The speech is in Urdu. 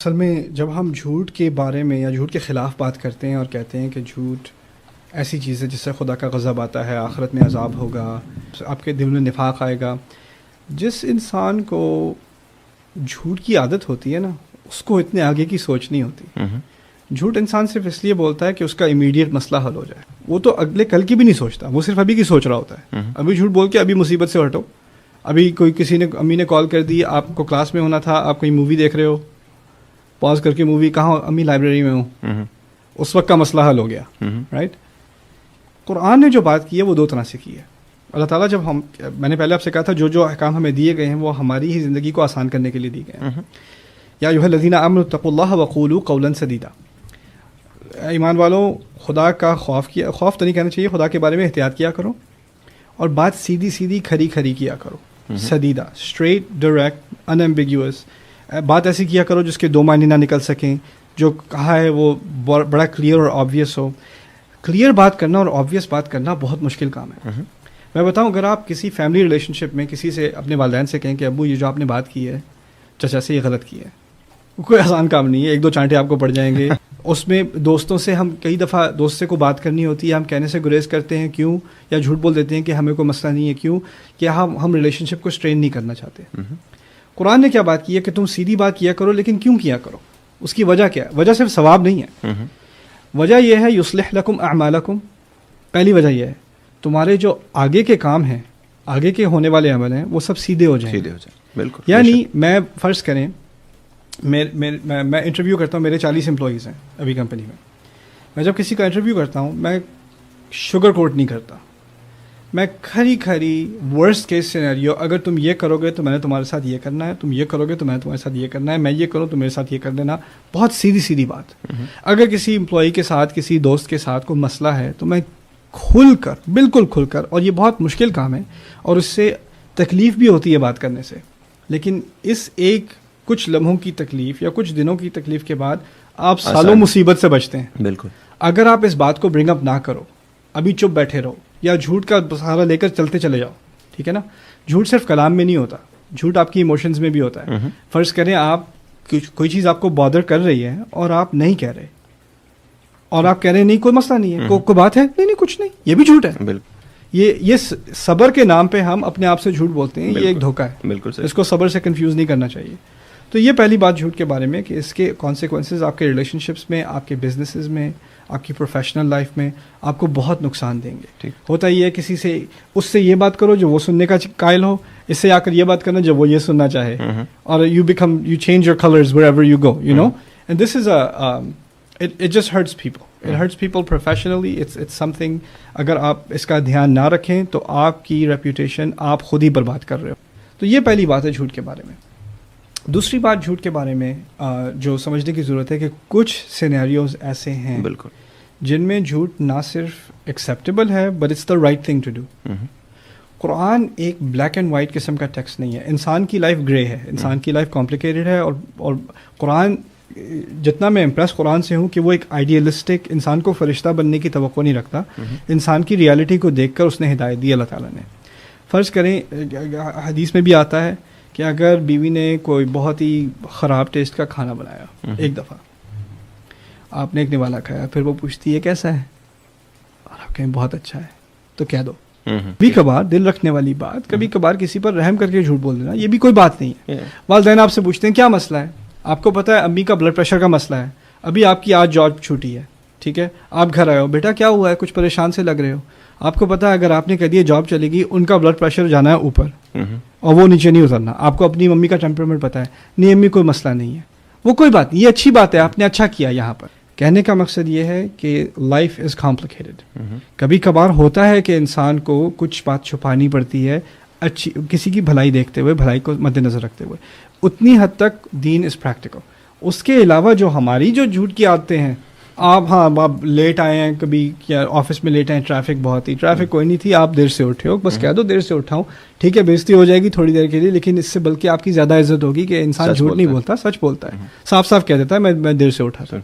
اصل میں جب ہم جھوٹ کے بارے میں یا جھوٹ کے خلاف بات کرتے ہیں اور کہتے ہیں کہ جھوٹ ایسی چیز ہے جس سے خدا کا غضب آتا ہے، آخرت میں عذاب ہوگا، آپ کے دل میں نفاق آئے گا، جس انسان کو جھوٹ کی عادت ہوتی ہے نا، اس کو اتنے آگے کی سوچ نہیں ہوتی. جھوٹ انسان صرف اس لیے بولتا ہے کہ اس کا امیڈیٹ مسئلہ حل ہو جائے. وہ تو اگلے کل کی بھی نہیں سوچتا، وہ صرف ابھی کی سوچ رہا ہوتا ہے. ابھی جھوٹ بول کے ابھی مصیبت سے ہٹو. ابھی کوئی کسی نے امی نے کال کر دی، آپ کو کلاس میں ہونا تھا، آپ کوئی مووی دیکھ رہے ہو، پاز کر کے مووی، کہاں امی لائبریری میں ہوں، اس وقت کا مسئلہ حل ہو گیا. رائٹ. قرآن نے جو بات کی ہے وہ دو طرح سے کی ہے. اللہ تعالیٰ جب میں نے پہلے آپ سے کہا تھا جو احکام ہمیں دیے گئے ہیں وہ ہماری ہی زندگی کو آسان کرنے کے لیے دیے گئے ہیں. یا ایھا الذین آمنوا اتقوا اللہ وقولوا قولا سدیدا. ایمان والوں، خدا کا خوف تو نہیں کہنا چاہیے، خدا کے بارے میں احتیاط کیا کرو اور بات سیدھی سیدھی کھری کھری کیا کرو. سدیدہ، اسٹریٹ، ڈائریکٹ، ان ایمبیگیوس. بات ایسی کیا کرو جس کے دو معنی نہ نکل سکیں، جو کہا ہے وہ بڑا کلیئر اور آبویس ہو. کلیئر بات کرنا اور آبویس بات کرنا بہت مشکل کام ہے. میں بتاؤں، اگر آپ کسی فیملی ریلیشن شپ میں کسی سے، اپنے والدین سے کہیں کہ ابو یہ جو آپ نے بات کی ہے چچا سے یہ غلط کی ہے، کوئی آسان کام نہیں ہے. ایک دو چانٹے آپ کو پڑ جائیں گے. اس میں دوستوں سے ہم کئی دفعہ دوست سے کو بات کرنی ہوتی ہے، ہم کہنے سے گریز کرتے ہیں. کیوں؟ یا جھوٹ بول دیتے ہیں کہ ہمیں کوئی مسئلہ نہیں ہے. کیوں؟ کہ ہم ریلیشن شپ کو سٹرین نہیں کرنا چاہتے. قرآن نے کیا بات کی ہے کہ تم سیدھی بات کیا کرو، لیکن کیوں کیا کرو؟ اس کی وجہ کیا ہے؟ وجہ صرف ثواب نہیں ہے. وجہ یہ ہے یصلح لکم اعمالکم. پہلی وجہ یہ ہے تمہارے جو آگے کے کام ہیں، آگے کے ہونے والے عمل ہیں، وہ سب سیدھے ہو جائیں. بالکل. یعنی میں فرض کریں میں انٹرویو کرتا ہوں، میرے 40 امپلائیز ہیں ابھی کمپنی میں. میں جب کسی کا انٹرویو کرتا ہوں میں شوگر کوٹ نہیں کرتا. میں کھری ورسٹ کیس سینیریو، اگر تم یہ کرو گے تو میں نے تمہارے ساتھ یہ کرنا ہے، تم یہ کرو گے تو میں نے تمہارے ساتھ یہ کرنا ہے، میں یہ کروں تو میرے ساتھ یہ کر دینا. بہت سیدھی بات. اگر کسی امپلائی کے ساتھ، کسی دوست کے ساتھ کوئی مسئلہ ہے تو میں بالکل کھل کر، اور یہ بہت مشکل کام ہے اور اس سے تکلیف بھی ہوتی ہے بات کرنے سے، لیکن اس ایک کچھ لمحوں کی تکلیف یا کچھ دنوں کی تکلیف کے بعد آپ سالوں مصیبت سے بچتے ہیں. بالکل. اگر آپ اس بات کو برنگ اپ نہ کرو، ابھی چپ بیٹھے رہو یا جھوٹ کا سہارا لے کر چلتے چلے جاؤ، ٹھیک ہے نا. جھوٹ صرف کلام میں نہیں ہوتا، جھوٹ آپ کی ایموشنز میں بھی ہوتا ہے. فرض کریں آپ کوئی چیز آپ کو بادر کر رہی ہے اور آپ نہیں کہہ رہے، اور آپ کہہ رہے ہیں نہیں کوئی مسئلہ نہیں ہے، کوئی بات ہے نہیں کچھ نہیں، یہ بھی جھوٹ ہے. بالکل. یہ صبر کے نام پہ ہم اپنے آپ سے جھوٹ بولتے ہیں. یہ ایک دھوکہ ہے. بالکل. اس کو صبر سے کنفیوز نہیں کرنا چاہیے. تو یہ پہلی بات جھوٹ کے بارے میں کہ اس کے کانسیکوینسز آپ کے ریلیشن شپس میں، آپ کے بزنسز میں، آپ کی پروفیشنل لائف میں آپ کو بہت نقصان دیں گے. ہوتا یہ ہے کسی سے، اس سے یہ بات کرو جو وہ سننے کا قائل ہو، اس سے آ کر یہ بات کرنا جب وہ یہ سننا چاہے، اور you change your colours wherever you go, you know, and this is it just hurts people. It hurts people professionally. It's something. اگر آپ اس کا دھیان نہ رکھیں تو آپ کی ریپوٹیشن آپ خود ہی برباد کر رہے ہو. تو یہ پہلی بات ہے جھوٹ کے بارے میں. دوسری بات جھوٹ کے بارے میں جو سمجھنے کی ضرورت ہے کہ کچھ سینیریوز ایسے ہیں بالکل جن میں جھوٹ نہ صرف ایکسیپٹیبل ہے but it's the right thing to do. Quran ایک بلیک اینڈ وائٹ قسم کا ٹیکسٹ نہیں ہے. انسان کی لائف گرے ہے، انسان کی لائف کمپلیکیٹڈ ہے، اور قرآن، جتنا میں امپریس قرآن سے ہوں کہ وہ ایک آئیڈیلسٹک، انسان کو فرشتہ بننے کی توقع نہیں رکھتا. انسان کی ریالٹی کو دیکھ کر اس نے ہدایت دی اللہ تعالیٰ نے. فرض کریں حدیث میں بھی آتا ہے کہ اگر بیوی نے کوئی بہت ہی خراب ٹیسٹ کا کھانا بنایا ایک دفعہ، آپ نے ایک نوالا کھایا، پھر وہ پوچھتی ہے کیسا ہے، اور آپ کہیں بہت اچھا ہے، تو کہہ دو. کبھی کبھار دل رکھنے والی بات، کبھی کبھار کسی پر رحم کر کے جھوٹ بول دینا، یہ بھی کوئی بات نہیں ہے. والدین آپ سے پوچھتے ہیں کیا مسئلہ ہے، آپ کو پتا ہے امی کا بلڈ پریشر کا مسئلہ ہے، ابھی آپ کی آج جاب چھوٹی ہے، ٹھیک ہے، آپ گھر آئے ہو، بیٹا کیا ہوا ہے، کچھ پریشان سے لگ رہے ہو. آپ کو پتا ہے اگر آپ نے کہہ دیا جاب چلے گی، ان کا بلڈ پریشر جانا ہے اوپر اور وہ نیچے نہیں اترنا. آپ کو اپنی ممی کا ٹیمپرامنٹ پتا ہے، نہیں امی کوئی مسئلہ نہیں ہے، وہ کوئی بات نہیں، یہ اچھی بات ہے، آپ نے اچھا کیا. یہاں پر کہنے کا مقصد یہ ہے کہ لائف از کمپلیکیٹڈ. کبھی کبھار ہوتا ہے کہ انسان کو کچھ بات چھپانی پڑتی ہے، اچھی کسی کی بھلائی دیکھتے ہوئے، بھلائی کو مد نظر رکھتے ہوئے. اتنی حد تک دین از پریکٹیکل. اس کے علاوہ جو ہماری جو جھوٹ کی عادتیں ہیں، آپ لیٹ آئے ہیں، کبھی کیا آفس میں لیٹ آئے، ٹریفک کوئی نہیں تھی، آپ دیر سے اٹھے ہو، بس کہہ دو دیر سے اٹھا ہوں، ٹھیک ہے، بےزتی ہو جائے گی تھوڑی دیر کے لیے، لیکن اس سے بلکہ آپ کی زیادہ عزت ہوگی کہ انسان جھوٹ نہیں بولتا، سچ بولتا ہے، صاف صاف کہہ دیتا ہے میں دیر سے اٹھا تھا.